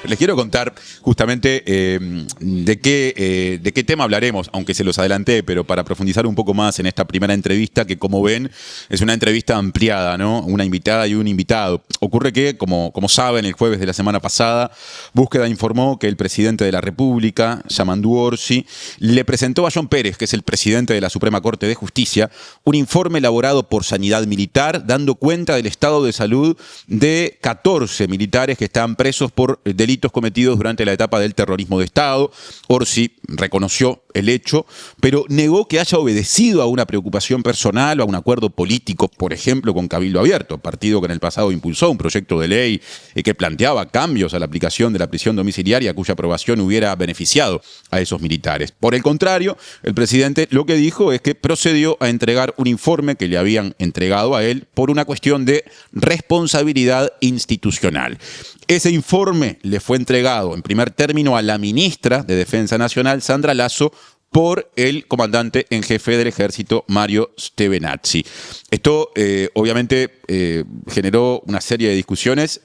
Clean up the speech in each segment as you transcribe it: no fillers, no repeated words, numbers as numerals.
Les quiero contar justamente de qué tema hablaremos, aunque se los adelanté, pero para profundizar un poco más en esta primera entrevista, que como ven es una entrevista ampliada, ¿no? Una invitada y un invitado. Ocurre que, como saben, el jueves de la semana pasada, Búsqueda informó que el presidente de la República, Yamandu Orsi, le presentó a John Pérez, que es el presidente de la Suprema Corte de Justicia, un informe elaborado por Sanidad Militar, dando cuenta del estado de salud de 14 militares que estaban presos por delitos cometidos durante la etapa del terrorismo de Estado. Orsi reconoció el hecho, pero negó que haya obedecido a una preocupación personal o a un acuerdo político, por ejemplo, con Cabildo Abierto, partido que en el pasado impulsó un proyecto de ley que planteaba cambios a la aplicación de la prisión domiciliaria, cuya aprobación hubiera beneficiado a esos militares. Por el contrario, el presidente lo que dijo es que procedió a entregar un informe que le habían entregado a él por una cuestión de responsabilidad institucional. Ese informe le fue entregado en primer término a la ministra de Defensa Nacional, Sandra Lasso, por el comandante en jefe del ejército, Mario Stevenazzi. Esto obviamente generó una serie de discusiones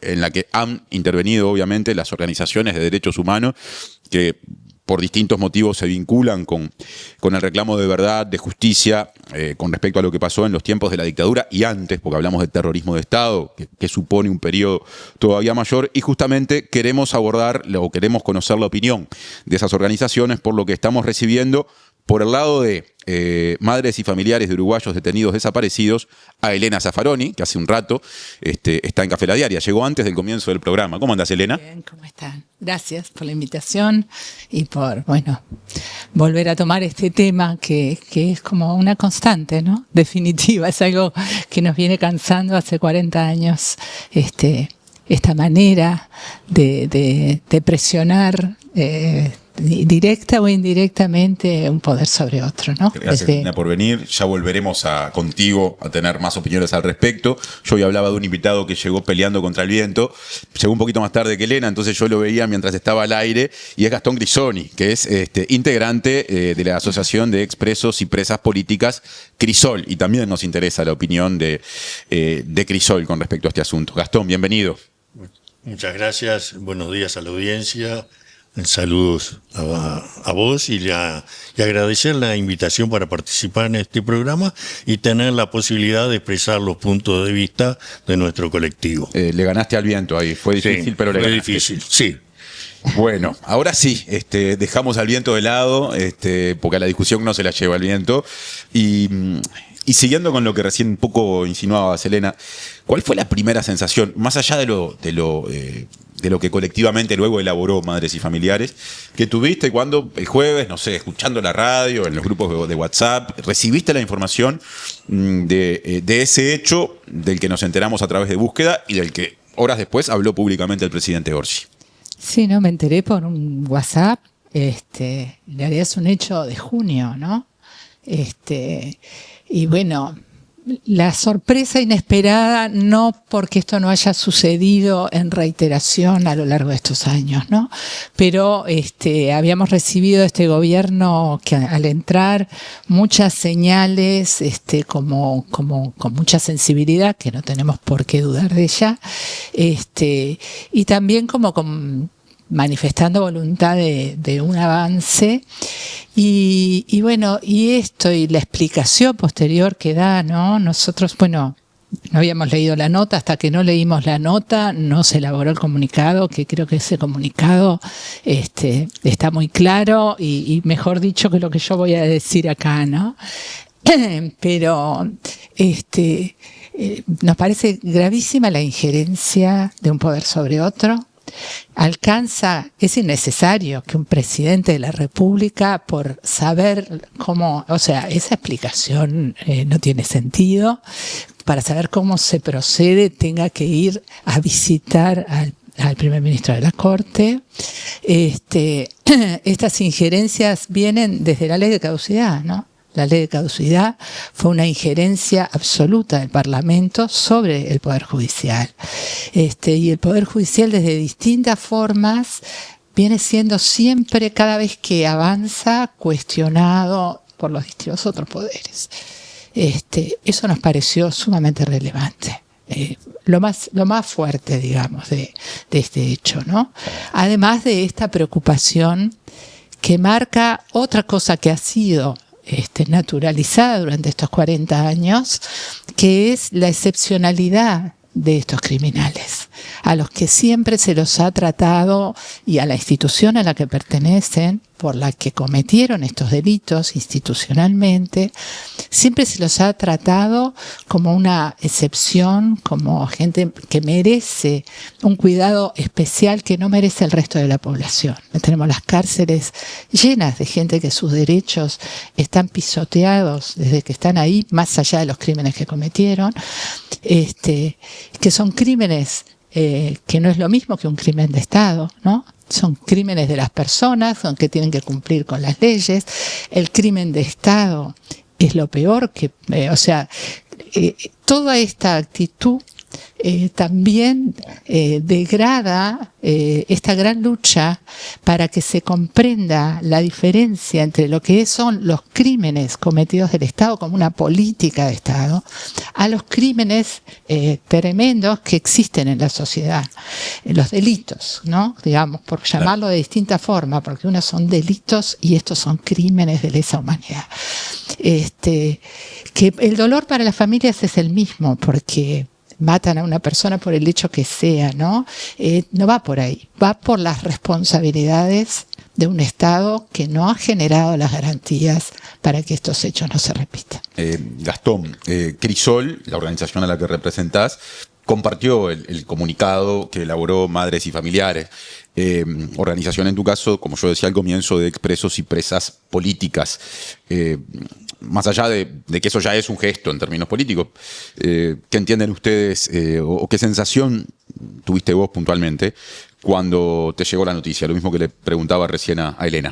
en la que han intervenido obviamente las organizaciones de derechos humanos que por distintos motivos se vinculan con el reclamo de verdad, de justicia, con respecto a lo que pasó en los tiempos de la dictadura y antes, porque hablamos de terrorismo de Estado, que supone un periodo todavía mayor, y justamente queremos abordar o queremos conocer la opinión de esas organizaciones, por lo que estamos recibiendo por el lado de madres y familiares de uruguayos detenidos desaparecidos, a Elena Zaffaroni, que hace un rato está en Café La Diaria. Llegó antes del comienzo del programa. ¿Cómo andás, Elena? Bien, ¿cómo están? Gracias por la invitación y por, bueno, volver a tomar este tema que es como una constante, ¿no? Definitiva, es algo que nos viene cansando hace 40 años, esta manera de presionar directa o indirectamente un poder sobre otro, ¿no? Gracias, Elena, por venir. Ya volveremos contigo a tener más opiniones al respecto. Yo ya hablaba de un invitado que llegó peleando contra el viento. Llegó un poquito más tarde que Elena, entonces yo lo veía mientras estaba al aire, y es Gastón Grisoni, que es integrante de la Asociación de Expresos y Presas Políticas, Crisol, y también nos interesa la opinión de Crisol con respecto a este asunto. Gastón, bienvenido. Muchas gracias, buenos días a la audiencia. Saludos a vos y agradecer la invitación para participar en este programa y tener la posibilidad de expresar los puntos de vista de nuestro colectivo. Le ganaste al viento ahí, fue difícil, sí, pero le ganaste. Fue difícil, sí. Bueno, ahora sí, dejamos al viento de lado, porque a la discusión no se la lleva el viento. Y siguiendo con lo que recién un poco insinuaba Selena, ¿cuál fue la primera sensación, más allá de lo que colectivamente luego elaboró Madres y Familiares, que tuviste cuando el jueves, no sé, escuchando la radio, en los grupos de WhatsApp, recibiste la información de ese hecho del que nos enteramos a través de Búsqueda y del que horas después habló públicamente el presidente Orsi? Sí, no, me enteré por un WhatsApp. En realidad es un hecho de junio, ¿no? Y bueno, la sorpresa inesperada, no porque esto no haya sucedido en reiteración a lo largo de estos años, ¿no? Pero habíamos recibido este gobierno que al entrar muchas señales como con mucha sensibilidad, que no tenemos por qué dudar de ella, y también como con manifestando voluntad de un avance y bueno, y esto y la explicación posterior que da, ¿no? Nosotros, bueno, no habíamos leído la nota, hasta que no leímos la nota no se elaboró el comunicado, que creo que ese comunicado está muy claro y mejor dicho que lo que yo voy a decir acá, ¿no? Pero nos parece gravísima la injerencia de un poder sobre otro. Es innecesario que un presidente de la República, por saber cómo, o sea, esa explicación no tiene sentido, para saber cómo se procede tenga que ir a visitar al primer ministro de la Corte. Estas injerencias vienen desde la ley de caducidad, ¿no? La ley de caducidad fue una injerencia absoluta del Parlamento sobre el Poder Judicial. Y el Poder Judicial desde distintas formas viene siendo siempre, cada vez que avanza, cuestionado por los distintos otros poderes. Eso nos pareció sumamente relevante. lo más fuerte, digamos, de este hecho, ¿no? Además de esta preocupación que marca otra cosa que ha sido naturalizada durante estos 40 años, que es la excepcionalidad de estos criminales, a los que siempre se los ha tratado, y a la institución a la que pertenecen, por la que cometieron estos delitos institucionalmente, siempre se los ha tratado como una excepción, como gente que merece un cuidado especial que no merece el resto de la población. Tenemos las cárceles llenas de gente que sus derechos están pisoteados desde que están ahí, más allá de los crímenes que cometieron, que son crímenes que no es lo mismo que un crimen de Estado, ¿no? Son crímenes de las personas, son que tienen que cumplir con las leyes. El crimen de Estado es lo peor que, toda esta actitud también degrada esta gran lucha para que se comprenda la diferencia entre lo que son los crímenes cometidos del Estado como una política de Estado a los crímenes tremendos que existen en la sociedad, los delitos, ¿no? Digamos, por llamarlo de distinta forma, porque unos son delitos y estos son crímenes de lesa humanidad. Que el dolor para las familias es el mismo, porque matan a una persona por el hecho que sea, ¿no? No va por ahí, va por las responsabilidades de un Estado que no ha generado las garantías para que estos hechos no se repitan. Gastón, Crisol, la organización a la que representás, compartió el comunicado que elaboró Madres y Familiares, organización en tu caso, como yo decía al comienzo, de expresos y presas políticas. Más allá de que eso ya es un gesto en términos políticos, ¿qué entienden ustedes o qué sensación tuviste vos puntualmente cuando te llegó la noticia? Lo mismo que le preguntaba recién a Elena.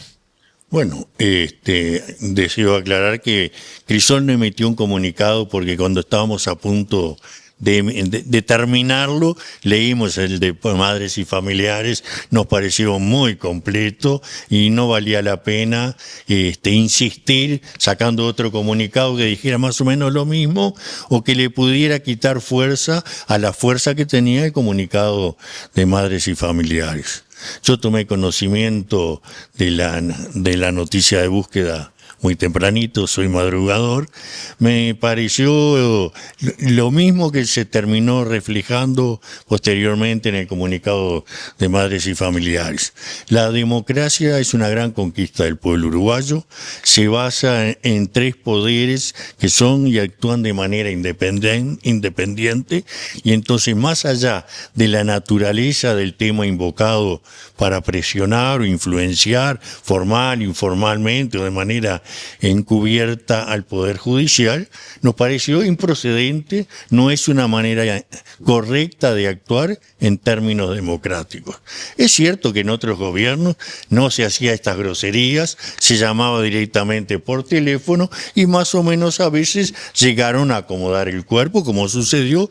Bueno, deseo aclarar que Crisol no emitió un comunicado porque cuando estábamos a punto de terminarlo, leímos el de Madres y Familiares, nos pareció muy completo y no valía la pena insistir sacando otro comunicado que dijera más o menos lo mismo o que le pudiera quitar fuerza a la fuerza que tenía el comunicado de Madres y Familiares. Yo tomé conocimiento de la noticia de búsqueda muy tempranito, soy madrugador, me pareció lo mismo que se terminó reflejando posteriormente en el comunicado de Madres y Familiares. La democracia es una gran conquista del pueblo uruguayo, se basa en tres poderes que son y actúan de manera independiente, y entonces más allá de la naturaleza del tema invocado para presionar o influenciar formal, informalmente o de manera encubierta al Poder Judicial, nos pareció improcedente, no es una manera correcta de actuar en términos democráticos. Es cierto que en otros gobiernos no se hacía estas groserías, se llamaba directamente por teléfono y más o menos a veces llegaron a acomodar el cuerpo, como sucedió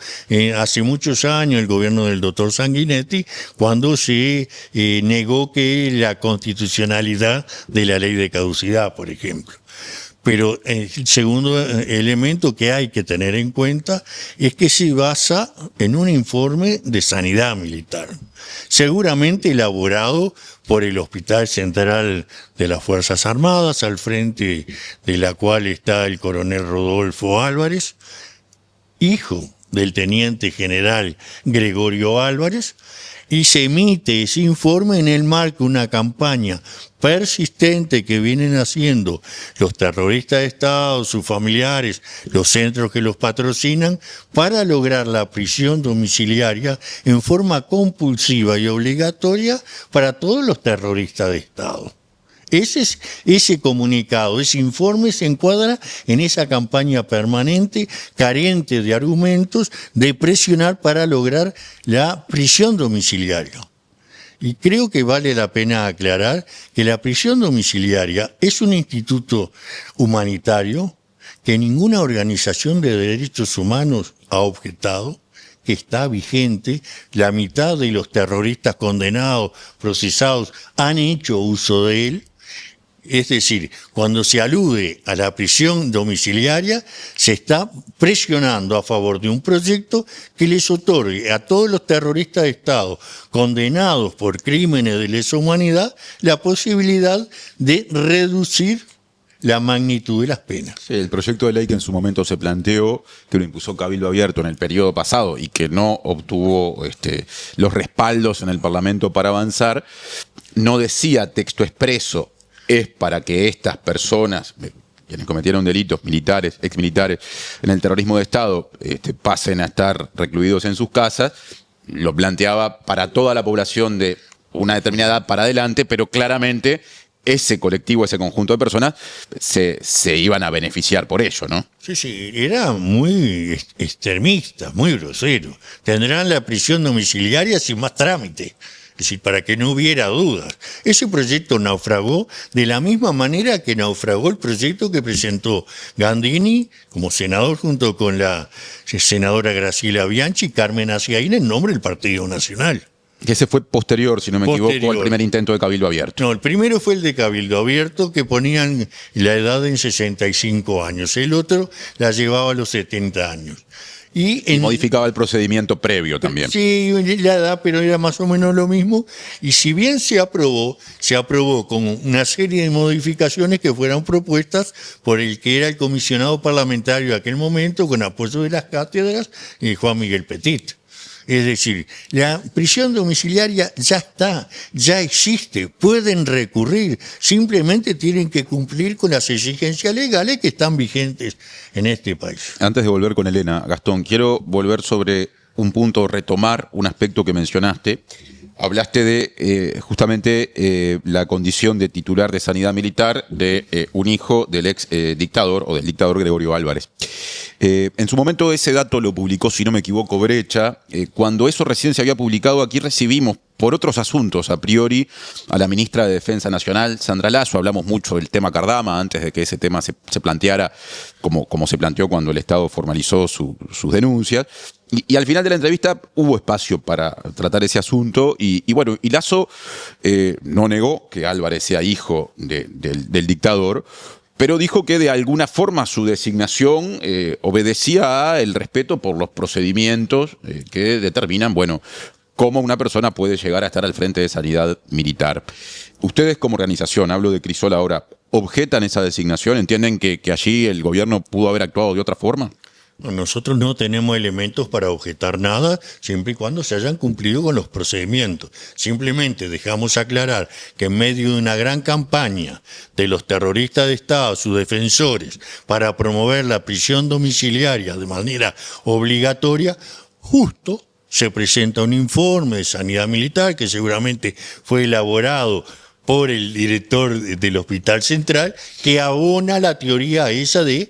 hace muchos años el gobierno del doctor Sanguinetti, cuando se negó que la constitucionalidad de la ley de caducidad, por ejemplo. Pero el segundo elemento que hay que tener en cuenta es que se basa en un informe de sanidad militar, seguramente elaborado por el Hospital Central de las Fuerzas Armadas, al frente de la cual está el coronel Rodolfo Álvarez, hijo del teniente general Gregorio Álvarez, y se emite ese informe en el marco de una campaña persistente que vienen haciendo los terroristas de Estado, sus familiares, los centros que los patrocinan, para lograr la prisión domiciliaria en forma compulsiva y obligatoria para todos los terroristas de Estado. Ese comunicado, ese informe se encuadra en esa campaña permanente, carente de argumentos, de presionar para lograr la prisión domiciliaria. Y creo que vale la pena aclarar que la prisión domiciliaria es un instituto humanitario que ninguna organización de derechos humanos ha objetado, que está vigente. La mitad de los terroristas condenados, procesados, han hecho uso de él. Es decir, cuando se alude a la prisión domiciliaria, se está presionando a favor de un proyecto que les otorgue a todos los terroristas de Estado condenados por crímenes de lesa humanidad la posibilidad de reducir la magnitud de las penas. Sí, el proyecto de ley que en su momento se planteó, que lo impuso Cabildo Abierto en el periodo pasado y que no obtuvo los respaldos en el Parlamento para avanzar, no decía texto expreso, es para que estas personas, quienes cometieron delitos militares, exmilitares, en el terrorismo de Estado, pasen a estar recluidos en sus casas. Lo planteaba para toda la población de una determinada edad para adelante, pero claramente ese colectivo, ese conjunto de personas, se iban a beneficiar por ello, ¿no? Sí, sí, era muy extremista, muy grosero. Tendrán la prisión domiciliaria sin más trámite. Es decir, para que no hubiera dudas. Ese proyecto naufragó de la misma manera que naufragó el proyecto que presentó Gandini como senador junto con la senadora Graciela Bianchi y Carmen Aciaín en nombre del Partido Nacional. Que ese fue posterior, si no me equivoco, al primer intento de Cabildo Abierto. No, el primero fue el de Cabildo Abierto, que ponían la edad en 65 años. El otro la llevaba a los 70 años. Y modificaba el procedimiento previo también. Sí, la edad, pero era más o menos lo mismo. Y si bien se aprobó con una serie de modificaciones que fueron propuestas por el que era el comisionado parlamentario de aquel momento, con apoyo de las cátedras, Juan Miguel Petit. Es decir, la prisión domiciliaria ya está, ya existe, pueden recurrir, simplemente tienen que cumplir con las exigencias legales que están vigentes en este país. Antes de volver con Elena, Gastón, quiero volver sobre un punto, retomar un aspecto que mencionaste. Hablaste de justamente la condición de titular de Sanidad Militar de un hijo del ex dictador o del dictador Gregorio Álvarez. En su momento ese dato lo publicó, si no me equivoco, Brecha. Cuando eso recién se había publicado, aquí recibimos por otros asuntos, a priori, a la ministra de Defensa Nacional, Sandra Lasso. Hablamos mucho del tema Cardama antes de que ese tema se planteara como se planteó cuando el Estado formalizó sus denuncias. Y al final de la entrevista hubo espacio para tratar ese asunto y bueno, y Lasso no negó que Álvarez sea hijo del dictador, pero dijo que de alguna forma su designación obedecía al respeto por los procedimientos que determinan, bueno, cómo una persona puede llegar a estar al frente de Sanidad Militar. Ustedes como organización, hablo de Crisol ahora, ¿objetan esa designación? ¿Entienden que allí el gobierno pudo haber actuado de otra forma? Nosotros no tenemos elementos para objetar nada, siempre y cuando se hayan cumplido con los procedimientos. Simplemente dejamos aclarar que en medio de una gran campaña de los terroristas de Estado, sus defensores, para promover la prisión domiciliaria de manera obligatoria, justo se presenta un informe de Sanidad Militar que seguramente fue elaborado por el director del Hospital Central, que abona la teoría esa de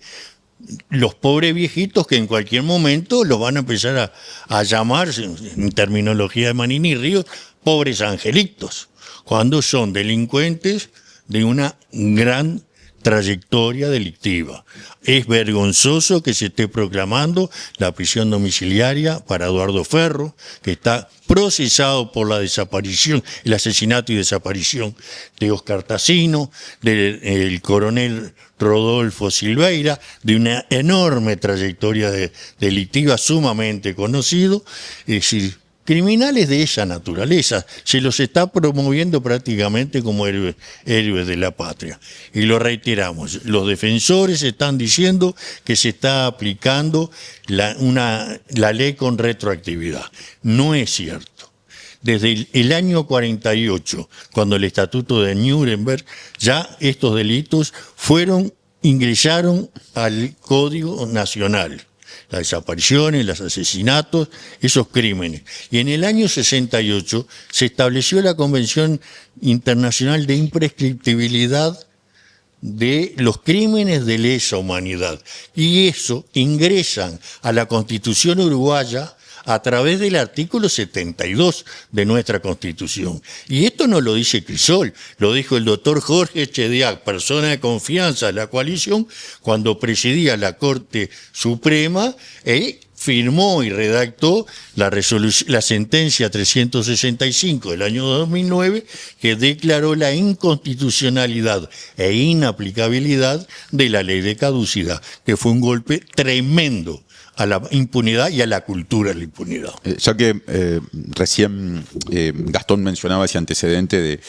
los pobres viejitos que en cualquier momento los van a empezar a llamar, en terminología de Manini Ríos, pobres angelitos, cuando son delincuentes de una gran trayectoria delictiva. Es vergonzoso que se esté proclamando la prisión domiciliaria para Eduardo Ferro, que está procesado por la desaparición, el asesinato y desaparición de Oscar Tassino, del coronel Rodolfo Silveira, de una enorme trayectoria delictiva sumamente conocido. Es decir, criminales de esa naturaleza se los está promoviendo prácticamente como héroes de la patria. Y lo reiteramos, los defensores están diciendo que se está aplicando la ley con retroactividad. No es cierto. Desde el año 48, cuando el Estatuto de Nuremberg, ya estos delitos ingresaron al Código Nacional. Las desapariciones, los asesinatos, esos crímenes. Y en el año 68 se estableció la Convención Internacional de Imprescriptibilidad de los crímenes de lesa humanidad. Y eso ingresan a la Constitución uruguaya a través del artículo 72 de nuestra Constitución. Y esto no lo dice Crisol, lo dijo el doctor Jorge Chediak, persona de confianza de la coalición, cuando presidía la Corte Suprema, firmó y redactó la sentencia 365 del año 2009 que declaró la inconstitucionalidad e inaplicabilidad de la ley de caducidad, que fue un golpe tremendo a la impunidad y a la cultura de la impunidad. Ya que recién Gastón mencionaba ese antecedente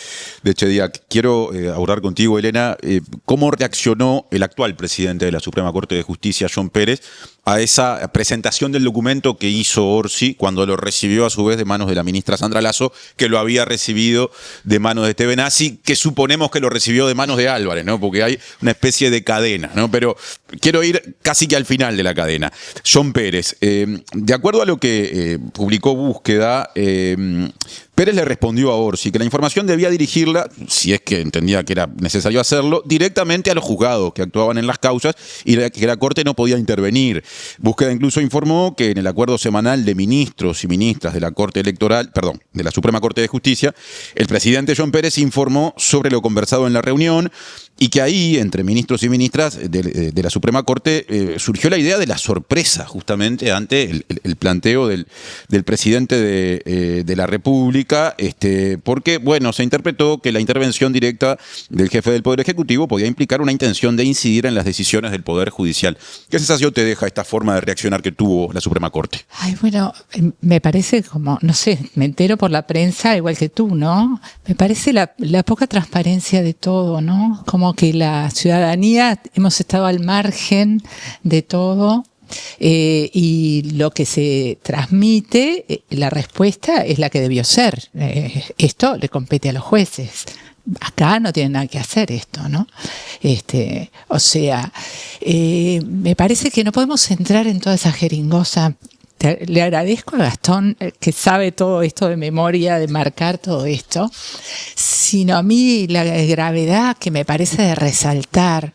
de Chediak, quiero abordar contigo, Elena, cómo reaccionó el actual presidente de la Suprema Corte de Justicia, John Pérez, a esa presentación del documento que hizo Orsi cuando lo recibió a su vez de manos de la ministra Sandra Lasso, que lo había recibido de manos de Stevenazzi, que suponemos que lo recibió de manos de Álvarez, ¿no? Porque hay una especie de cadena, ¿no? Pero quiero ir casi que al final de la cadena. John Pérez, de acuerdo a lo que publicó Búsqueda, Pérez le respondió a Orsi que la información debía dirigirla, si es que entendía que era necesario hacerlo, directamente a los juzgados que actuaban en las causas y que la Corte no podía intervenir. Búsqueda incluso informó que en el acuerdo semanal de ministros y ministras de la Corte Electoral, perdón, de la Suprema Corte de Justicia, el presidente John Pérez informó sobre lo conversado en la reunión y que ahí, entre ministros y ministras de la Suprema Corte, surgió la idea de la sorpresa, justamente, ante el planteo del presidente de la República, porque, bueno, se interpretó que la intervención directa del jefe del Poder Ejecutivo podía implicar una intención de incidir en las decisiones del Poder Judicial. ¿Qué sensación te deja esta forma de reaccionar que tuvo la Suprema Corte? Ay, bueno, me parece como, no sé, me entero por la prensa igual que tú, ¿no? Me parece la poca transparencia de todo, ¿no? Como que la ciudadanía hemos estado al margen de todo y lo que se transmite, la respuesta es la que debió ser. Esto le compete a los jueces. Acá no tienen nada que hacer esto, ¿no? O sea, me parece que no podemos entrar en toda esa jeringosa. Le agradezco a Gastón que sabe todo esto de memoria, de marcar todo esto, sino a mí la gravedad que me parece de resaltar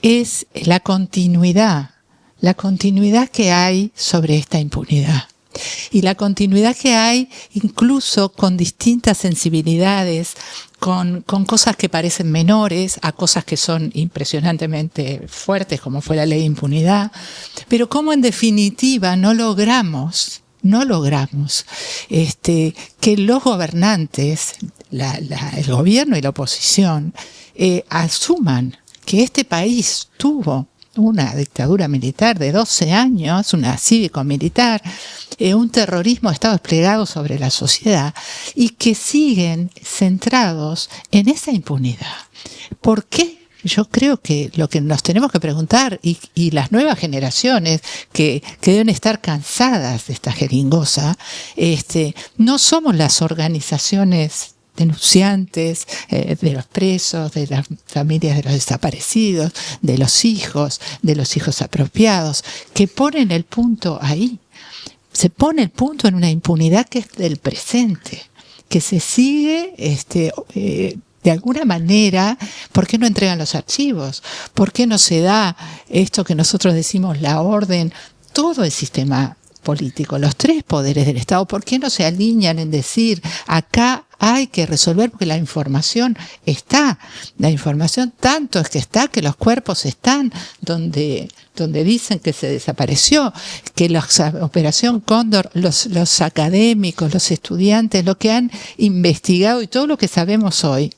es la continuidad que hay sobre esta impunidad. Y la continuidad que hay incluso con distintas sensibilidades, con cosas que parecen menores a cosas que son impresionantemente fuertes, como fue la ley de impunidad, pero como en definitiva no logramos que los gobernantes, el gobierno y la oposición, asuman que este país tuvo una dictadura militar de 12 años, una cívico-militar, un terrorismo está desplegado sobre la sociedad y que siguen centrados en esa impunidad. ¿Por qué? Yo creo que lo que nos tenemos que preguntar y las nuevas generaciones que deben estar cansadas de esta jeringosa, no somos las organizaciones denunciantes de los presos, de las familias de los desaparecidos, de los hijos apropiados, que ponen el punto ahí. Se pone el punto en una impunidad que es del presente, que se sigue de alguna manera. ¿Por qué no entregan los archivos? ¿Por qué no se da esto que nosotros decimos la orden? Todo el sistema político, los tres poderes del Estado, ¿por qué no se alinean en decir acá hay que resolver? Porque la información está, la información tanto es que está que los cuerpos están donde dicen que se desapareció, que la Operación Cóndor, los académicos, los estudiantes, lo que han investigado y todo lo que sabemos hoy,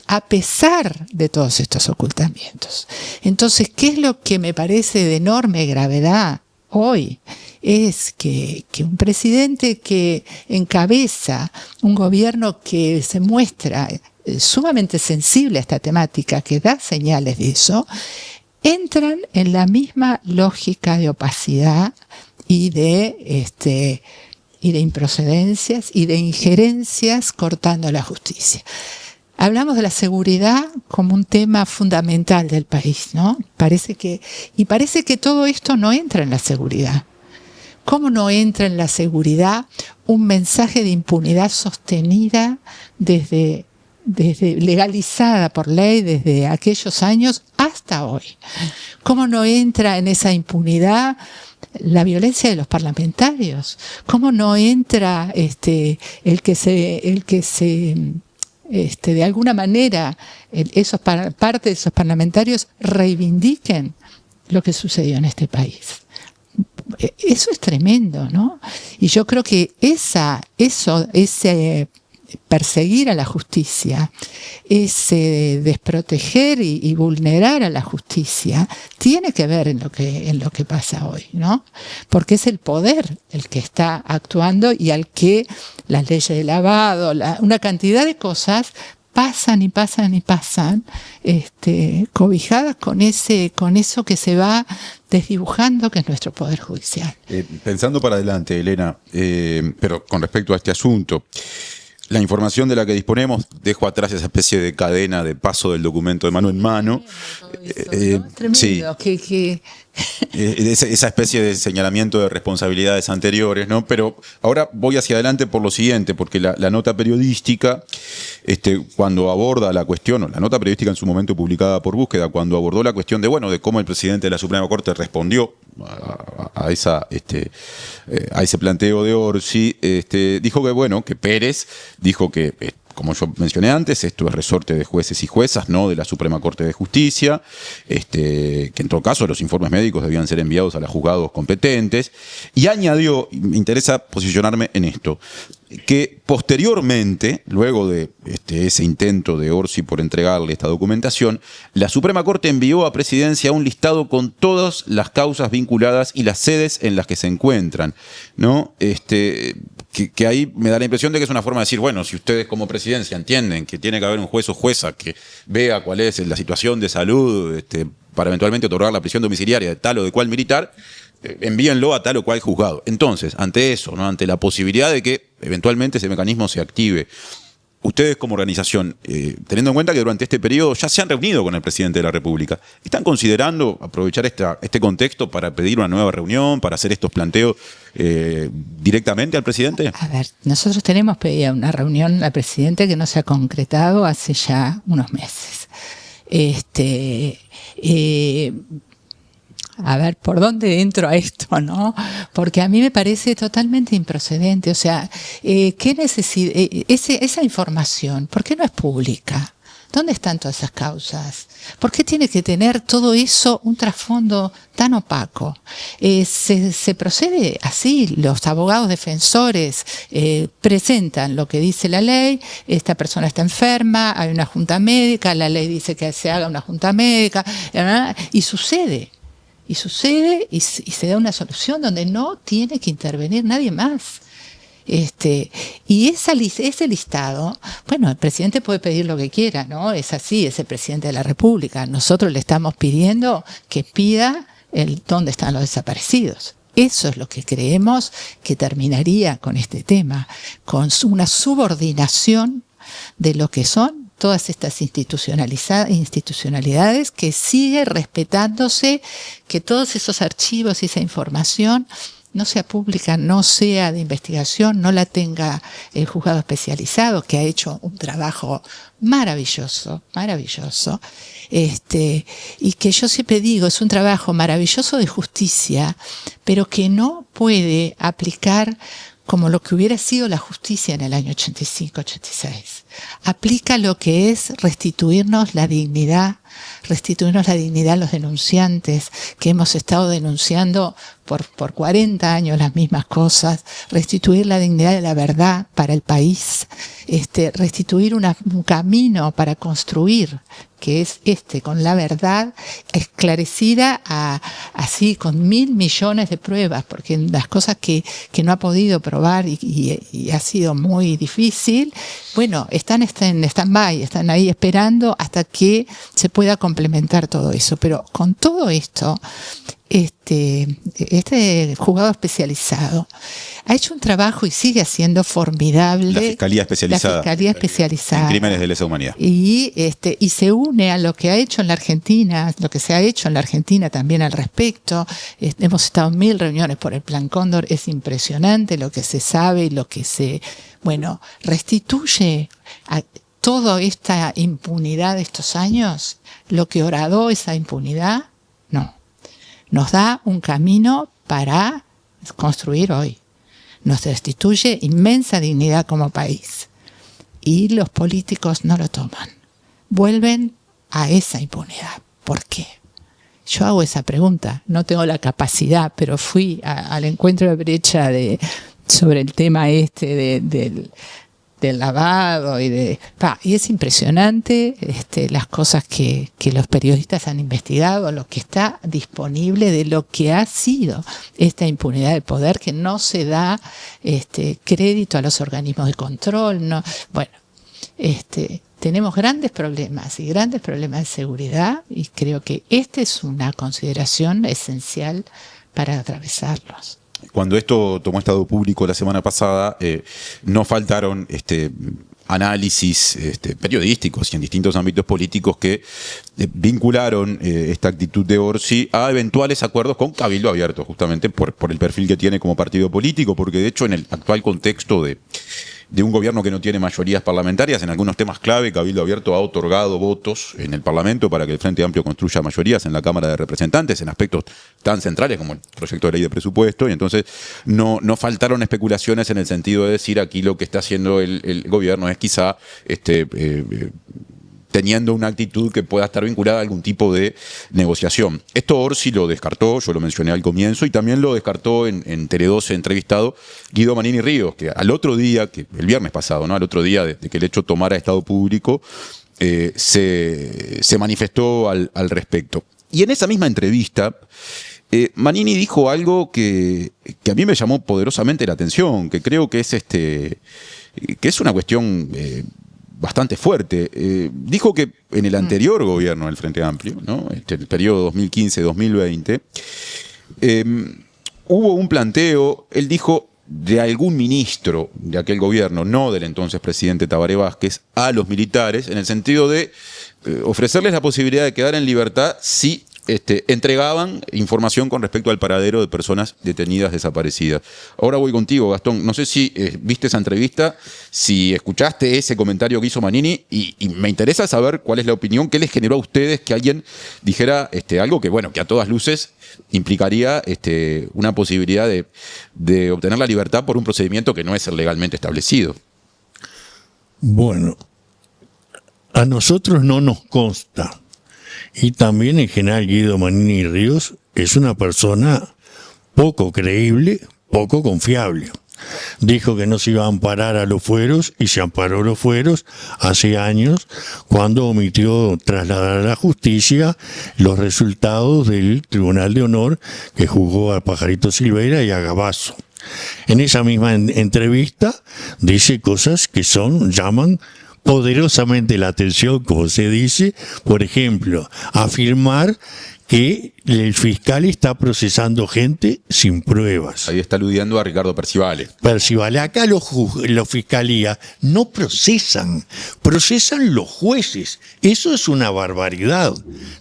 a pesar de todos estos ocultamientos. Entonces, ¿qué es lo que me parece de enorme gravedad hoy? Es que un presidente que encabeza un gobierno que se muestra sumamente sensible a esta temática, que da señales de eso, entran en la misma lógica de opacidad y de improcedencias y de injerencias cortando la justicia. Hablamos de la seguridad como un tema fundamental del país, ¿no? Parece que todo esto no entra en la seguridad. ¿Cómo no entra en la seguridad un mensaje de impunidad sostenida desde legalizada por ley desde aquellos años hasta hoy? ¿Cómo no entra en esa impunidad la violencia de los parlamentarios? ¿Cómo no entra el que de alguna manera parte de esos parlamentarios reivindiquen lo que sucedió en este país? eso es tremendo, ¿no? Y yo creo que ese perseguir a la justicia, ese desproteger y vulnerar a la justicia, tiene que ver en lo que pasa hoy, ¿no? Porque es el poder el que está actuando y al que las leyes de lavado, una cantidad de cosas pasan y pasan y pasan, cobijadas con eso que se va desdibujando, que es nuestro poder judicial. Pensando para adelante, Elena, pero con respecto a este asunto, la información de la que disponemos, dejo atrás esa especie de cadena de paso del documento de mano en mano. Sí. Esa especie de señalamiento de responsabilidades anteriores, ¿no? Pero ahora voy hacia adelante por lo siguiente, porque la nota periodística, cuando aborda la cuestión, o la nota periodística en su momento publicada por Búsqueda, cuando abordó la cuestión de cómo el presidente de la Suprema Corte respondió a ese planteo de Orsi, dijo que Pérez dijo que, como yo mencioné antes, esto es resorte de jueces y juezas, no de la Suprema Corte de Justicia, que en todo caso los informes médicos debían ser enviados a los juzgados competentes, y añadió, me interesa posicionarme en esto, que posteriormente, luego de ese intento de Orsi por entregarle esta documentación, la Suprema Corte envió a Presidencia un listado con todas las causas vinculadas y las sedes en las que se encuentran, ¿no? Que ahí me da la impresión de que es una forma de decir, bueno, si ustedes como Presidencia entienden que tiene que haber un juez o jueza que vea cuál es la situación de salud para eventualmente otorgar la prisión domiciliaria de tal o de cual militar, envíenlo a tal o cual juzgado. Entonces, ante eso, ¿no? Ante la posibilidad de que eventualmente ese mecanismo se active, ustedes como organización, teniendo en cuenta que durante este periodo ya se han reunido con el presidente de la República, ¿están considerando aprovechar este contexto para pedir una nueva reunión, para hacer estos planteos directamente al presidente? A ver, nosotros tenemos pedida una reunión al presidente que no se ha concretado hace ya unos meses. A ver, ¿por dónde entro a esto, no? Porque a mí me parece totalmente improcedente. O sea, ¿qué necesidad? Esa información, ¿por qué no es pública? ¿Dónde están todas esas causas? ¿Por qué tiene que tener todo eso un trasfondo tan opaco? Se procede así, los abogados defensores presentan lo que dice la ley, esta persona está enferma, hay una junta médica, la ley dice que se haga una junta médica, y sucede. Y se da una solución donde no tiene que intervenir nadie más. Y ese listado, bueno, el presidente puede pedir lo que quiera, ¿no? Es así, es el presidente de la República. Nosotros le estamos pidiendo que pida dónde están los desaparecidos. Eso es lo que creemos que terminaría con este tema, con una subordinación de lo que son todas estas institucionalidades, que sigue respetándose, que todos esos archivos y esa información no sea pública, no sea de investigación, no la tenga el juzgado especializado, que ha hecho un trabajo maravilloso, y que yo siempre digo, es un trabajo maravilloso de justicia, pero que no puede aplicar como lo que hubiera sido la justicia en el año 85-86. Aplica lo que es restituirnos la dignidad a los denunciantes, que hemos estado denunciando por 40 años las mismas cosas, restituir la dignidad de la verdad para el país, restituir un camino para construir, que es con la verdad esclarecida así con 1.000 millones de pruebas, porque las cosas que no ha podido probar y ha sido muy difícil, bueno, están en stand-by, están ahí esperando hasta que se pueda complementar todo eso. Pero con todo esto, este juzgado especializado ha hecho un trabajo y sigue haciendo formidable. La Fiscalía Especializada. En crímenes de lesa humanidad. Y se une a lo que ha hecho en la Argentina, lo que se ha hecho en la Argentina también al respecto. Hemos estado en 1000 reuniones por el Plan Cóndor. Es impresionante lo que se sabe y lo que restituye a toda esta impunidad de estos años. Lo que horadó esa impunidad, no. Nos da un camino para construir hoy. Nos restituye inmensa dignidad como país. Y los políticos no lo toman. Vuelven a esa impunidad. ¿Por qué? Yo hago esa pregunta, no tengo la capacidad, pero fui al encuentro de brecha sobre el tema del lavado y es impresionante las cosas que los periodistas han investigado, lo que está disponible de lo que ha sido esta impunidad de poder, que no se da crédito a los organismos de control, no, bueno, tenemos grandes problemas de seguridad, y creo que esta es una consideración esencial para atravesarlos. Cuando esto tomó estado público la semana pasada, no faltaron análisis periodísticos y en distintos ámbitos políticos que vincularon esta actitud de Orsi a eventuales acuerdos con Cabildo Abierto, justamente por el perfil que tiene como partido político, porque de hecho en el actual contexto de un gobierno que no tiene mayorías parlamentarias, en algunos temas clave, Cabildo Abierto ha otorgado votos en el Parlamento para que el Frente Amplio construya mayorías en la Cámara de Representantes, en aspectos tan centrales como el proyecto de ley de presupuesto, y entonces no faltaron especulaciones en el sentido de decir aquí lo que está haciendo el gobierno es quizá teniendo una actitud que pueda estar vinculada a algún tipo de negociación. Esto Orsi lo descartó, yo lo mencioné al comienzo, y también lo descartó en Tele12 entrevistado Guido Manini Ríos, que al otro día, el viernes pasado, ¿no? Al otro día de que el hecho tomara estado público, se manifestó al respecto. Y en esa misma entrevista, Manini dijo algo que a mí me llamó poderosamente la atención, que creo que es una cuestión bastante fuerte. Dijo que en el anterior gobierno del Frente Amplio, ¿no? El periodo 2015-2020, hubo un planteo, él dijo, de algún ministro de aquel gobierno, no del entonces presidente Tabaré Vázquez, a los militares, en el sentido de ofrecerles la posibilidad de quedar en libertad si entregaban información con respecto al paradero de personas detenidas desaparecidas. Ahora voy contigo, Gastón. No sé si viste esa entrevista, si escuchaste ese comentario que hizo Manini, y me interesa saber cuál es la opinión que les generó a ustedes que alguien dijera algo que, bueno, que a todas luces implicaría una posibilidad de obtener la libertad por un procedimiento que no es el legalmente establecido. Bueno, a nosotros no nos consta. Y también el general Guido Manini Ríos es una persona poco creíble, poco confiable. Dijo que no se iba a amparar a los fueros y se amparó a los fueros hace años cuando omitió trasladar a la justicia los resultados del Tribunal de Honor que juzgó a Pajarito Silveira y a Gabazo. En esa misma entrevista dice cosas que llaman poderosamente la atención, como se dice, por ejemplo, afirmar que el fiscal está procesando gente sin pruebas. Ahí está aludiendo a Ricardo Percivale. Acá los fiscalías no procesan los jueces. Eso es una barbaridad.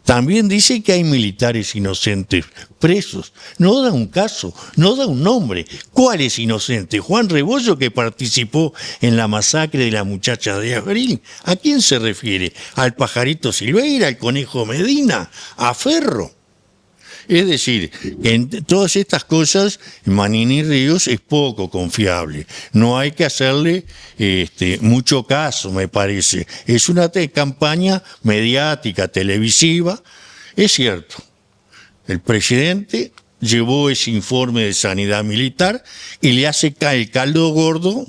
También dice que hay militares inocentes presos. No da un caso, no da un nombre. ¿Cuál es inocente? Juan Rebollo, que participó en la masacre de la muchacha de Abril. ¿A quién se refiere? ¿Al Pajarito Silveira, al Conejo Medina, a Ferro? Es decir, en todas estas cosas, Manini Ríos es poco confiable. No hay que hacerle mucho caso, me parece. Es una campaña mediática, televisiva. Es cierto, el presidente llevó ese informe de sanidad militar y le hace el caldo gordo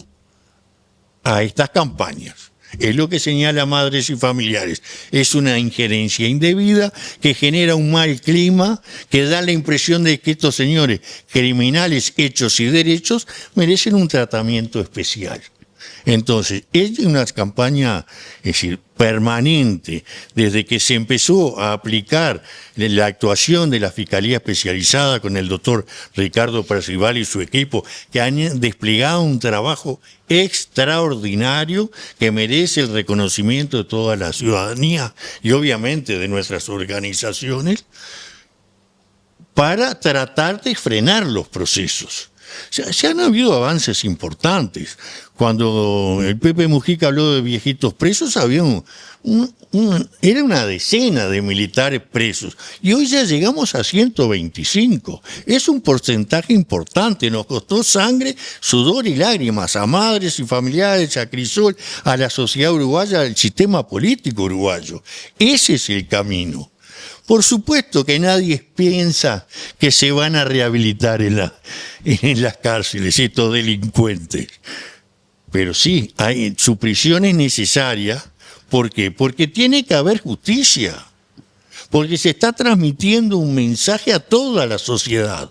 a estas campañas. Es lo que señala Madres y Familiares. Es una injerencia indebida que genera un mal clima, que da la impresión de que estos señores criminales hechos y derechos merecen un tratamiento especial. Entonces, es una campaña, es decir, permanente, desde que se empezó a aplicar la actuación de la Fiscalía Especializada con el doctor Ricardo Percivale y su equipo, que han desplegado un trabajo extraordinario que merece el reconocimiento de toda la ciudadanía y obviamente de nuestras organizaciones, para tratar de frenar los procesos. Se han habido avances importantes. Cuando el Pepe Mujica habló de viejitos presos, había era una decena de militares presos. Y hoy ya llegamos a 125. Es un porcentaje importante. Nos costó sangre, sudor y lágrimas a madres y familiares, a Crisol, a la sociedad uruguaya, al sistema político uruguayo. Ese es el camino. Por supuesto que nadie piensa que se van a rehabilitar en las cárceles estos delincuentes. Pero sí, su prisión es necesaria. ¿Por qué? Porque tiene que haber justicia. Porque se está transmitiendo un mensaje a toda la sociedad.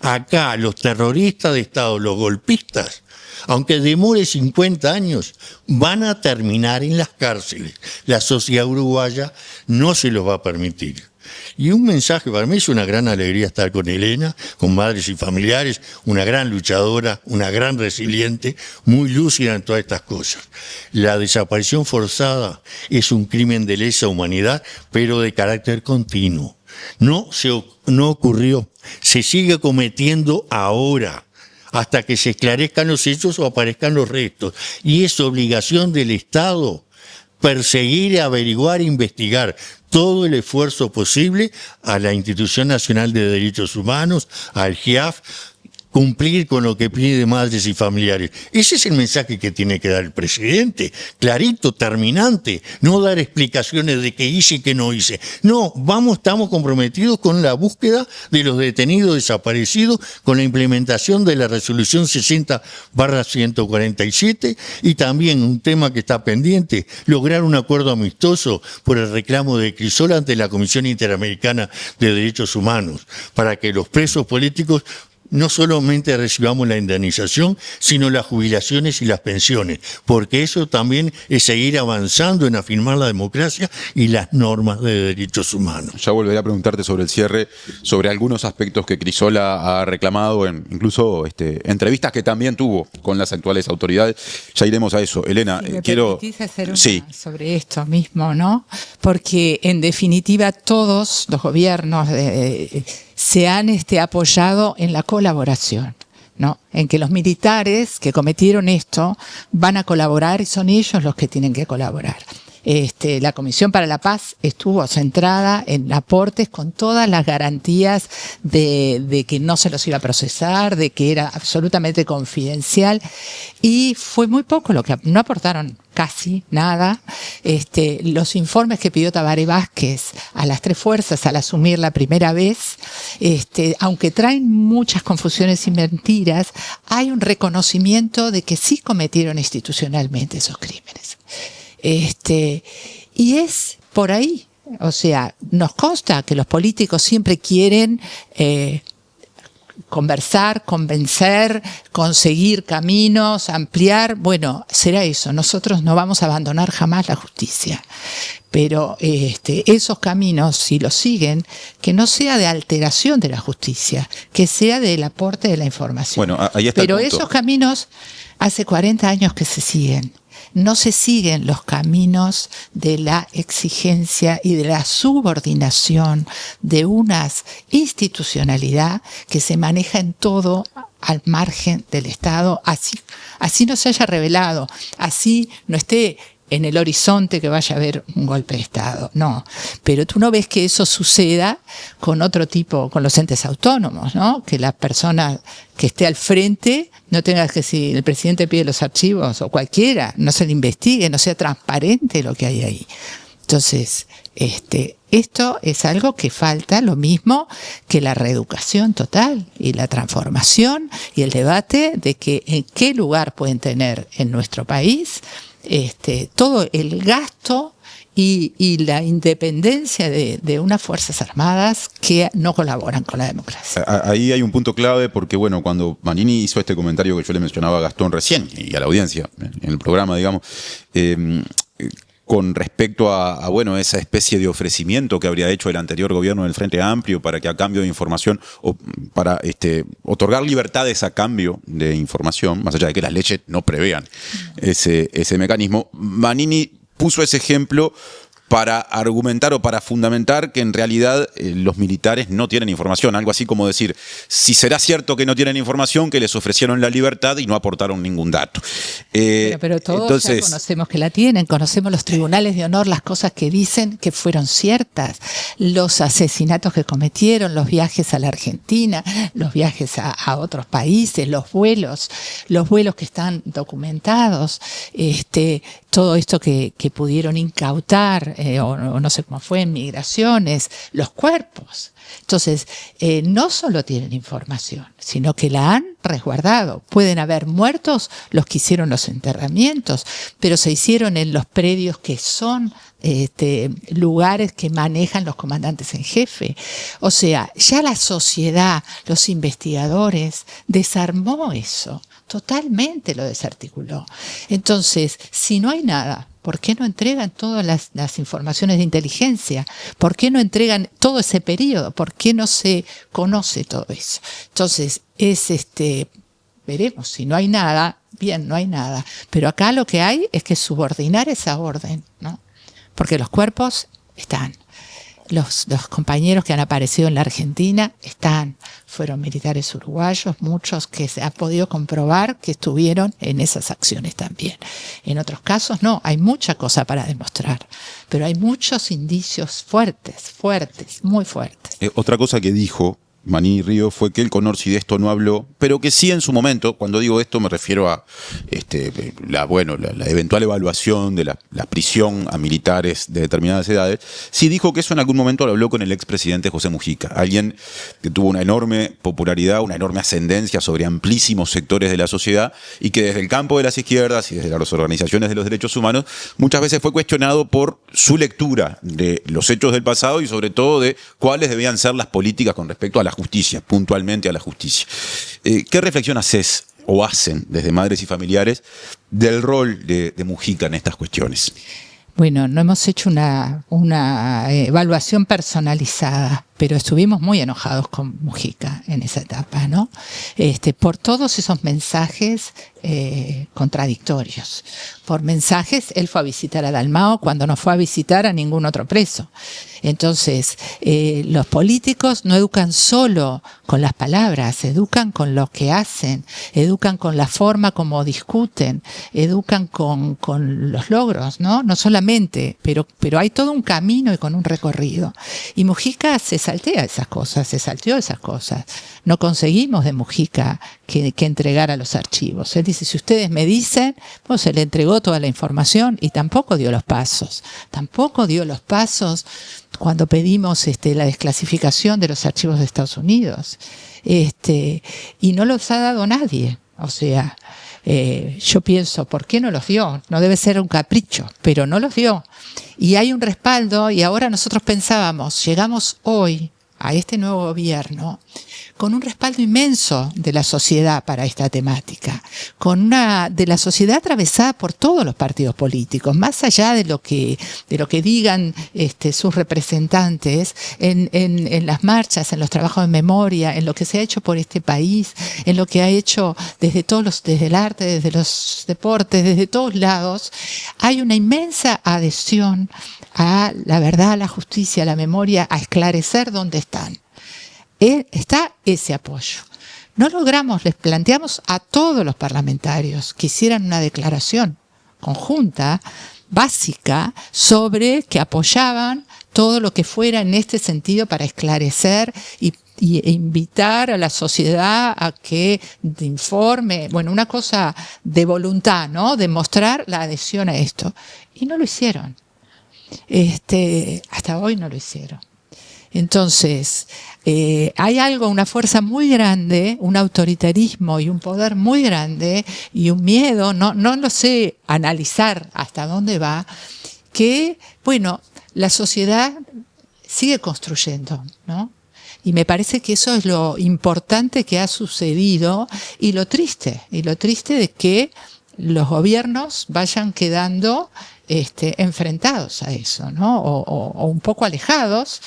Acá los terroristas de Estado, los golpistas, aunque demore 50 años, van a terminar en las cárceles. La sociedad uruguaya no se los va a permitir. Y un mensaje, para mí es una gran alegría estar con Elena, con Madres y Familiares, una gran luchadora, una gran resiliente, muy lúcida en todas estas cosas. La desaparición forzada es un crimen de lesa humanidad, pero de carácter continuo. No ocurrió, se sigue cometiendo ahora, hasta que se esclarezcan los hechos o aparezcan los restos. Y es obligación del Estado perseguir, averiguar, investigar todo el esfuerzo posible a la Institución Nacional de Derechos Humanos, al GIAF, cumplir con lo que pide Madres y Familiares. Ese es el mensaje que tiene que dar el presidente, clarito, terminante, no dar explicaciones de qué hice y qué no hice. No, estamos comprometidos con la búsqueda de los detenidos desaparecidos, con la implementación de la resolución 60/147 y también un tema que está pendiente, lograr un acuerdo amistoso por el reclamo de Crisol ante la Comisión Interamericana de Derechos Humanos, para que los presos políticos no solamente recibamos la indemnización, sino las jubilaciones y las pensiones, porque eso también es seguir avanzando en afirmar la democracia y las normas de derechos humanos. Ya volveré a preguntarte sobre el cierre, sobre algunos aspectos que Crisol ha reclamado, incluso entrevistas que también tuvo con las actuales autoridades. Ya iremos a eso. Elena, si me quiero... permitís hacer una sí. sobre esto mismo, ¿no? Porque en definitiva todos los gobiernos se han apoyado en la colaboración, ¿no? En que los militares que cometieron esto van a colaborar y son ellos los que tienen que colaborar. La Comisión para la Paz estuvo centrada en aportes con todas las garantías de que no se los iba a procesar, de que era absolutamente confidencial, y fue muy poco lo que no aportaron casi nada. Los informes que pidió Tabaré Vázquez a las tres fuerzas al asumir la primera vez, aunque traen muchas confusiones y mentiras, hay un reconocimiento de que sí cometieron institucionalmente esos crímenes. Y es por ahí, o sea, nos consta que los políticos siempre quieren conversar, convencer, conseguir caminos, ampliar. Bueno, será eso. Nosotros no vamos a abandonar jamás la justicia. Pero esos caminos, si los siguen, que no sea de alteración de la justicia, que sea del aporte de la información. Bueno, ahí está pero el punto. esos caminos hace 40 años que se siguen. No se siguen los caminos de la exigencia y de la subordinación de una institucionalidad que se maneja en todo al margen del Estado, así no se haya revelado, así no esté en el horizonte que vaya a haber un golpe de Estado, no. Pero tú no ves que eso suceda con otro tipo, con los entes autónomos, ¿no? Que la persona que esté al frente no tenga que, si el presidente pide los archivos o cualquiera, no se le investigue, no sea transparente lo que hay ahí. Entonces, esto es algo que falta, lo mismo que la reeducación total y la transformación y el debate de que en qué lugar pueden tener en nuestro país todo el gasto y la independencia de unas Fuerzas Armadas que no colaboran con la democracia. Ahí hay un punto clave porque, bueno, cuando Manini hizo este comentario que yo le mencionaba a Gastón recién y a la audiencia en el programa, digamos, con respecto a esa especie de ofrecimiento que habría hecho el anterior gobierno del Frente Amplio para que a cambio de información, o para otorgar libertades a cambio de información, más allá de que las leyes no prevean ese mecanismo, Manini puso ese ejemplo para argumentar o para fundamentar que en realidad los militares no tienen información. Algo así como decir, si será cierto que no tienen información, que les ofrecieron la libertad y no aportaron ningún dato. Pero todos entonces, ya conocemos que la tienen, conocemos los tribunales de honor, las cosas que dicen que fueron ciertas, los asesinatos que cometieron, los viajes a la Argentina, los viajes a otros países, los vuelos que están documentados, todo esto que pudieron incautar, o no sé cómo fue, en migraciones, los cuerpos. Entonces, no solo tienen información, sino que la han resguardado. Pueden haber muertos los que hicieron los enterramientos, pero se hicieron en los predios que son lugares que manejan los comandantes en jefe. O sea, ya la sociedad, los investigadores, desarmó eso. Totalmente lo desarticuló. Entonces, si no hay nada, ¿por qué no entregan todas las informaciones de inteligencia? ¿Por qué no entregan todo ese periodo? ¿Por qué no se conoce todo eso? Entonces, veremos, si no hay nada, bien, no hay nada. Pero acá lo que hay es que subordinar esa orden, ¿no? Porque los cuerpos están. Los compañeros que han aparecido en la Argentina fueron militares uruguayos, muchos que se ha podido comprobar que estuvieron en esas acciones también. En otros casos no, hay mucha cosa para demostrar, pero hay muchos indicios fuertes, muy fuertes. Otra cosa que dijo Maní Río fue que el Conorsi de esto no habló, pero que sí en su momento, cuando digo esto me refiero a la eventual evaluación de la prisión a militares de determinadas edades, sí dijo que eso en algún momento lo habló con el expresidente José Mujica, alguien que tuvo una enorme popularidad, una enorme ascendencia sobre amplísimos sectores de la sociedad y que desde el campo de las izquierdas y desde las organizaciones de los derechos humanos muchas veces fue cuestionado por su lectura de los hechos del pasado y sobre todo de cuáles debían ser las políticas con respecto a la justicia, puntualmente a la justicia. ¿Qué reflexión haces o hacen desde Madres y Familiares del rol de Mujica en estas cuestiones? Bueno, no hemos hecho una evaluación personalizada, pero estuvimos muy enojados con Mujica en esa etapa, ¿no? Por todos esos mensajes contradictorios. Por mensajes, él fue a visitar a Dalmau cuando no fue a visitar a ningún otro preso. Entonces, los políticos no educan solo con las palabras, educan con lo que hacen, educan con la forma como discuten, educan con los logros, ¿no? No solamente, pero hay todo un camino y con un recorrido. Y Mujica se salteó esas cosas. No conseguimos de Mujica que entregara los archivos. Él dice, si ustedes me dicen, pues se le entregó toda la información y tampoco dio los pasos. Cuando pedimos la desclasificación de los archivos de Estados Unidos. Y no los ha dado nadie. O sea, yo pienso, ¿por qué no los dio? No debe ser un capricho, pero no los dio. Y hay un respaldo y ahora nosotros pensábamos, llegamos hoy a este nuevo gobierno con un respaldo inmenso de la sociedad para esta temática, de la sociedad atravesada por todos los partidos políticos, más allá de lo que digan sus representantes en las marchas, en los trabajos de memoria, en lo que se ha hecho por este país, en lo que ha hecho desde el arte, desde los deportes, desde todos lados. Hay una inmensa adhesión a la verdad, a la justicia, a la memoria, a esclarecer dónde están. Está ese apoyo. No logramos, les planteamos a todos los parlamentarios que hicieran una declaración conjunta, básica, sobre que apoyaban todo lo que fuera en este sentido para esclarecer e invitar a la sociedad a que informe, bueno, una cosa de voluntad, ¿no? De mostrar la adhesión a esto. Y no lo hicieron. Hasta hoy no lo hicieron. Entonces, hay una fuerza muy grande, un autoritarismo y un poder muy grande y un miedo, no lo sé analizar hasta dónde va, que, bueno, la sociedad sigue construyendo, ¿no? Y me parece que eso es lo importante que ha sucedido y lo triste de que los gobiernos vayan quedando enfrentados a eso, ¿no? O un poco alejados,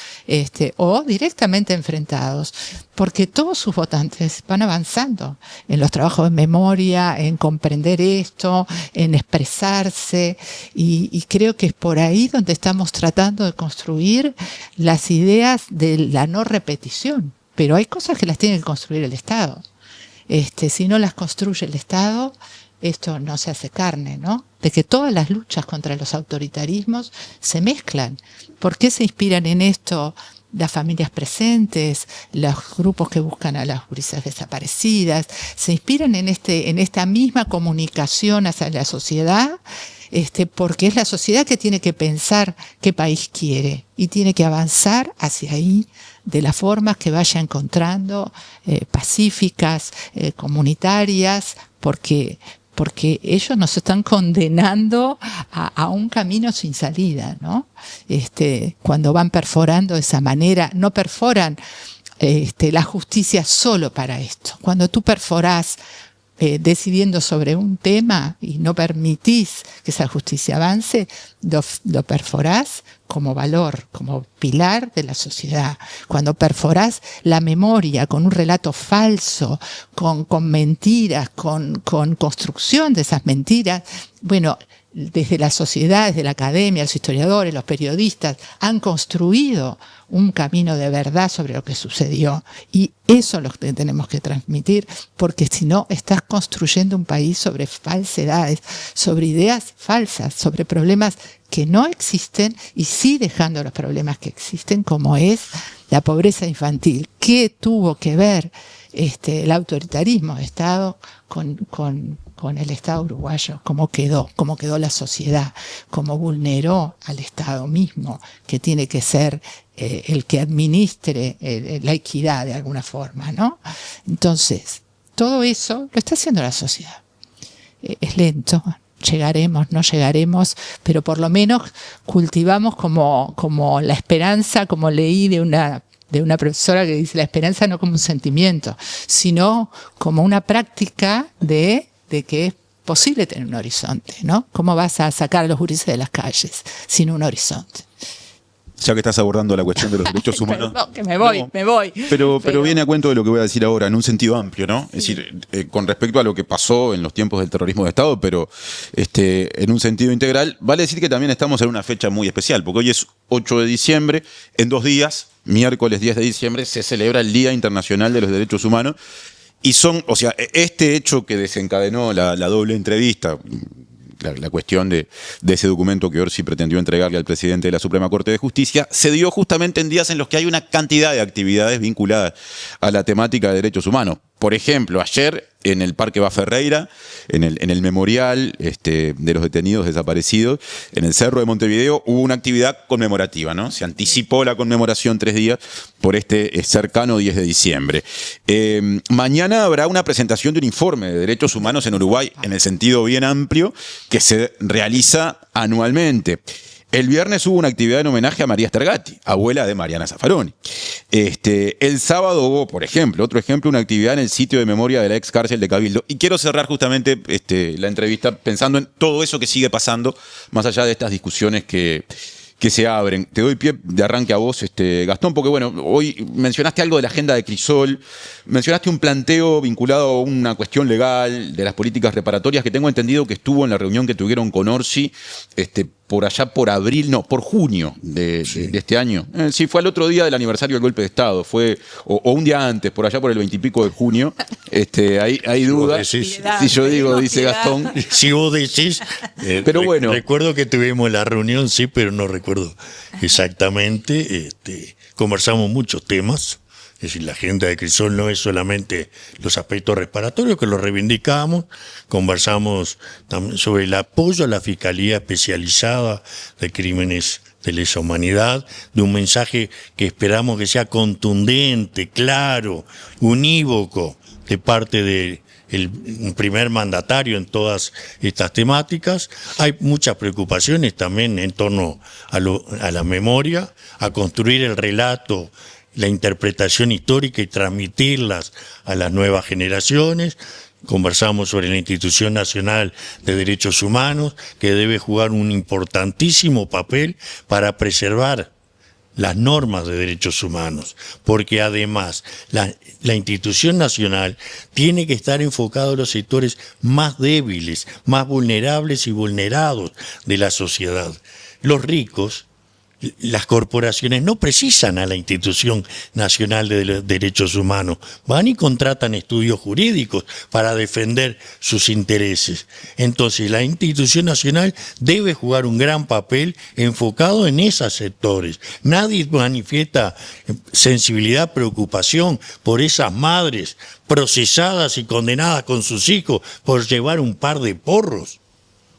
o directamente enfrentados, porque todos sus votantes van avanzando en los trabajos de memoria, en comprender esto, en expresarse, y creo que es por ahí donde estamos tratando de construir las ideas de la no repetición. Pero hay cosas que las tiene que construir el Estado. Si no las construye el Estado, esto no se hace carne, ¿no? De que todas las luchas contra los autoritarismos se mezclan. ¿Por qué se inspiran en esto las familias presentes, los grupos que buscan a las gurisas desaparecidas? Se inspiran en esta misma comunicación hacia la sociedad porque es la sociedad que tiene que pensar qué país quiere y tiene que avanzar hacia ahí de las formas que vaya encontrando, pacíficas, comunitarias, porque ellos nos están condenando a un camino sin salida, ¿no? Cuando van perforando de esa manera, no perforan la justicia solo para esto. Cuando tú perforás decidiendo sobre un tema y no permitís que esa justicia avance, lo perforás como valor, como pilar de la sociedad. Cuando perforás la memoria con un relato falso, con mentiras, con construcción de esas mentiras, bueno, desde la sociedad, desde la academia, los historiadores, los periodistas han construido un camino de verdad sobre lo que sucedió. Y eso es lo que tenemos que transmitir, porque si no, estás construyendo un país sobre falsedades, sobre ideas falsas, sobre problemas que no existen y sí dejando los problemas que existen, como es la pobreza infantil. ¿Qué tuvo que ver el autoritarismo de Estado con el Estado uruguayo? ¿Cómo quedó la sociedad? ¿Cómo vulneró al Estado mismo, que tiene que ser el que administre la equidad de alguna forma, ¿no? Entonces, todo eso lo está haciendo la sociedad. Es lento, llegaremos, no llegaremos, pero por lo menos cultivamos como la esperanza, como leí de una profesora que dice la esperanza no como un sentimiento, sino como una práctica de que es posible tener un horizonte, ¿no? ¿Cómo vas a sacar a los gurises de las calles sin un horizonte? Ya que estás abordando la cuestión de los derechos humanos. Perdón, que me voy. Pero viene a cuento de lo que voy a decir ahora, en un sentido amplio, ¿no? Sí. Es decir, con respecto a lo que pasó en los tiempos del terrorismo de Estado, pero en un sentido integral, vale decir que también estamos en una fecha muy especial, porque hoy es 8 de diciembre, en 2 días, miércoles 10 de diciembre, se celebra el Día Internacional de los Derechos Humanos, y este hecho que desencadenó la doble entrevista, la cuestión de ese documento que Orsi pretendió entregarle al presidente de la Suprema Corte de Justicia, se dio justamente en días en los que hay una cantidad de actividades vinculadas a la temática de derechos humanos. Por ejemplo, ayer en el Parque Baferreira, en el memorial de los detenidos desaparecidos, en el Cerro de Montevideo, hubo una actividad conmemorativa, ¿no? Se anticipó la conmemoración 3 días por este cercano 10 de diciembre. Mañana habrá una presentación de un informe de derechos humanos en Uruguay, en el sentido bien amplio, que se realiza anualmente. El viernes hubo una actividad en homenaje a María Stergatti, abuela de Mariana Zaffaroni. El sábado hubo, por ejemplo, una actividad en el sitio de memoria de la ex cárcel de Cabildo. Y quiero cerrar justamente la entrevista pensando en todo eso que sigue pasando, más allá de estas discusiones que se abren. Te doy pie de arranque a vos, Gastón, porque bueno, hoy mencionaste algo de la agenda de Crisol, mencionaste un planteo vinculado a una cuestión legal de las políticas reparatorias que tengo entendido que estuvo en la reunión que tuvieron con Orsi, por allá por junio de este año. Sí, fue al otro día del aniversario del golpe de Estado, o un día antes, por allá por el 20 y pico de junio. Hay dudas. Si yo digo, dice Gastón. Si vos decís, pero bueno. Recuerdo que tuvimos la reunión, sí, pero no recuerdo exactamente. Conversamos muchos temas. Es decir, la agenda de Crisol no es solamente los aspectos reparatorios, que los reivindicamos, conversamos también sobre el apoyo a la Fiscalía Especializada de Crímenes de Lesa Humanidad, de un mensaje que esperamos que sea contundente, claro, unívoco, de parte del primer mandatario en todas estas temáticas. Hay muchas preocupaciones también en torno a la memoria, a construir el relato, la interpretación histórica y transmitirlas a las nuevas generaciones. Conversamos sobre la Institución Nacional de Derechos Humanos, que debe jugar un importantísimo papel para preservar las normas de derechos humanos, porque además la institución nacional tiene que estar enfocada a los sectores más débiles, más vulnerables y vulnerados de la sociedad. Los ricos, las corporaciones no precisan a la Institución Nacional de los Derechos Humanos, van y contratan estudios jurídicos para defender sus intereses. Entonces la Institución Nacional debe jugar un gran papel enfocado en esos sectores. Nadie manifiesta sensibilidad, preocupación por esas madres procesadas y condenadas con sus hijos por llevar un par de porros.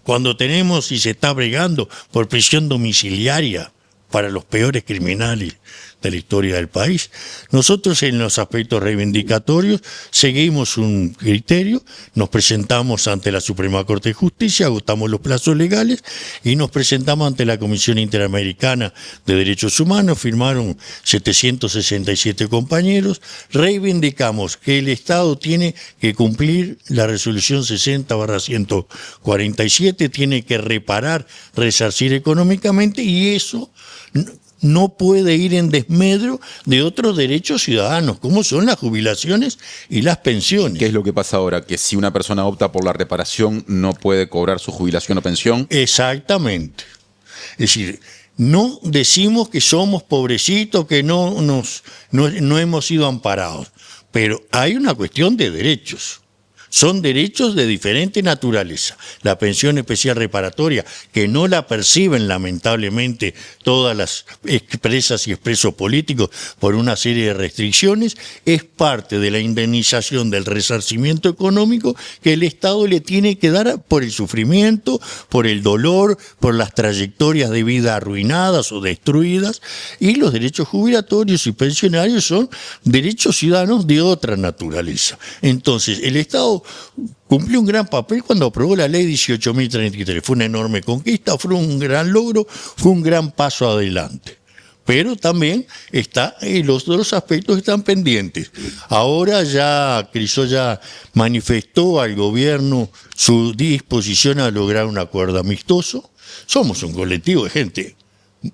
cuando tenemos y se está bregando por prisión domiciliaria para los peores criminales de la historia del país. Nosotros en los aspectos reivindicatorios seguimos un criterio, nos presentamos ante la Suprema Corte de Justicia, agotamos los plazos legales y nos presentamos ante la Comisión Interamericana de Derechos Humanos, firmaron 767 compañeros, reivindicamos que el Estado tiene que cumplir la resolución 60/147, tiene que reparar, resarcir económicamente y eso no puede ir en desmedro de otros derechos ciudadanos, como son las jubilaciones y las pensiones. ¿Qué es lo que pasa ahora? Que si una persona opta por la reparación, no puede cobrar su jubilación o pensión. Exactamente. Es decir, no decimos que somos pobrecitos, que no hemos sido amparados, pero hay una cuestión de derechos. Son derechos de diferente naturaleza. La pensión especial reparatoria, que no la perciben lamentablemente todas las expresas y expresos políticos por una serie de restricciones, es parte de la indemnización del resarcimiento económico que el Estado le tiene que dar por el sufrimiento, por el dolor, por las trayectorias de vida arruinadas o destruidas, y los derechos jubilatorios y pensionarios son derechos ciudadanos de otra naturaleza. Entonces, el Estado cumplió un gran papel cuando aprobó la ley 18.033. Fue una enorme conquista, fue un gran logro, fue un gran paso adelante. Pero también los otros aspectos están pendientes. Ahora ya Crisol ya manifestó al gobierno su disposición a lograr un acuerdo amistoso. Somos un colectivo de gente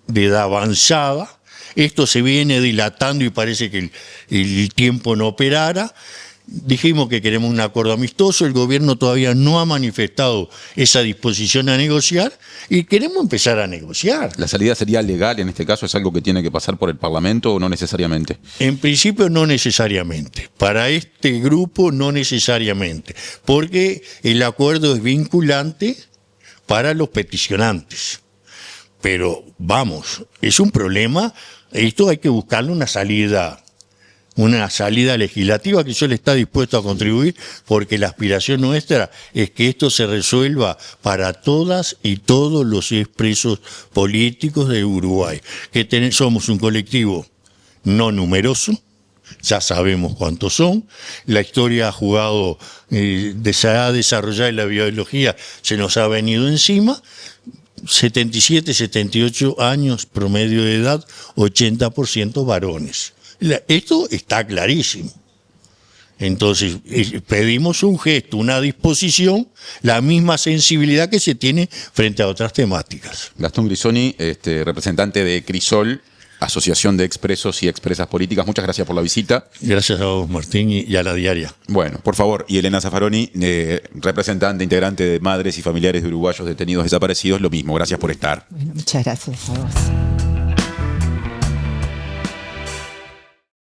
de edad avanzada. Esto se viene dilatando y parece que el tiempo no operara. Dijimos que queremos un acuerdo amistoso, el gobierno todavía no ha manifestado esa disposición a negociar y queremos empezar a negociar. ¿La salida sería legal en este caso? ¿Es algo que tiene que pasar por el Parlamento o no necesariamente? En principio no necesariamente, para este grupo no necesariamente, porque el acuerdo es vinculante para los peticionantes. Pero vamos, es un problema, esto hay que buscarle una salida legislativa que yo le está dispuesto a contribuir porque la aspiración nuestra es que esto se resuelva para todas y todos los expresos políticos de Uruguay, que somos un colectivo no numeroso, ya sabemos cuántos son, la historia ha jugado, se ha desarrollado en la biología, se nos ha venido encima, 77, 78 años promedio de edad, 80% varones. Esto está clarísimo. Entonces, pedimos un gesto, una disposición, la misma sensibilidad que se tiene frente a otras temáticas. Gastón Grisoni, representante de Crisol, Asociación de Expresos y Expresas Políticas, muchas gracias por la visita. Gracias a vos, Martín, y a la diaria. Bueno, por favor, y Elena Zaffaroni, representante, integrante de Madres y Familiares de Uruguayos Detenidos Desaparecidos, lo mismo, gracias por estar. Bueno, muchas gracias a vos.